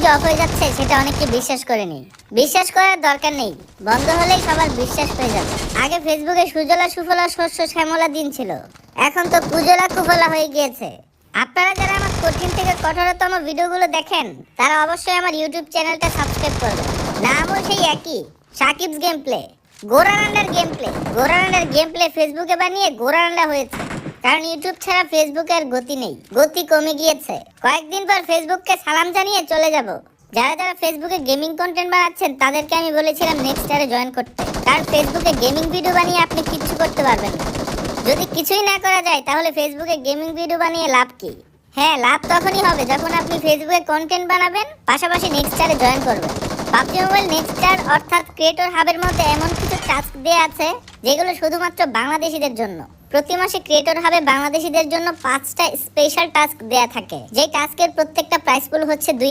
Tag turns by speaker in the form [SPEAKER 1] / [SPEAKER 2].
[SPEAKER 1] যে অফ হয়ে যাচ্ছে সেটা অনেকে বিশ্বাস করেনি। বিশ্বাস করার দরকার নেই, বন্ধ হলেই সবার বিশ্বাস হয়ে যাবে। আগে ফেসবুকে সুজলা সুফলা শস্য শ্যামলা দিন ছিল, এখন তো কুজলা কুফলা হয়ে গিয়েছে। আপনারা যারা আমার কঠিন থেকে কঠোরতম ভিডিওগুলো দেখেন তারা অবশ্যই আমার ইউটিউব চ্যানেলটা সাবস্ক্রাইব করবেন। নামও সেই একই, সাকিবস গেম প্লে। গোরানান্ডার গেম প্লে, গোরানান্ডার গেম প্লে ফেসবুকে বানিয়ে গোরানান্ডা হয়েছে। কারণ ইউটিউব ছাড়া ফেসবুকে আর গতি নেই, গতি কমে গিয়েছে। কয়েকদিন পর ফেসবুককে সালাম জানিয়ে চলে যাব। যারা যারা ফেসবুকে গেমিং কন্টেন্ট বানাচ্ছেন তাদেরকে আমি বলেছিলাম নেক্সট ইয়ারে জয়েন করতে, কারণ ফেসবুকে গেমিং ভিডিও বানিয়ে আপনি কিচ্ছু করতে পারবেন না। যদি কিছুই না করা যায় তাহলে ফেসবুকে গেমিং ভিডিও বানিয়ে লাভ কি? হ্যাঁ, লাভ তখনই হবে যখন আপনি ফেসবুকে কন্টেন্ট বানাবেন, পাশাপাশি নেক্সট ইয়ারে জয়েন করবেন। পাবজি মোবাইল নেক্সট ইয়ার অর্থাৎ ক্রিয়েটর হাবের মধ্যে এমন কিছু টাস্ক দেয়া আছে যেগুলো শুধুমাত্র বাংলাদেশিদের জন্য। প্রতি মাসে ক্রিয়েটর হাবে বাংলাদেশিদের জন্য 5টা স্পেশাল টাস্ক দেয়া থাকে, যে টাস্কের প্রত্যেকটা প্রাইস পুল হচ্ছে 2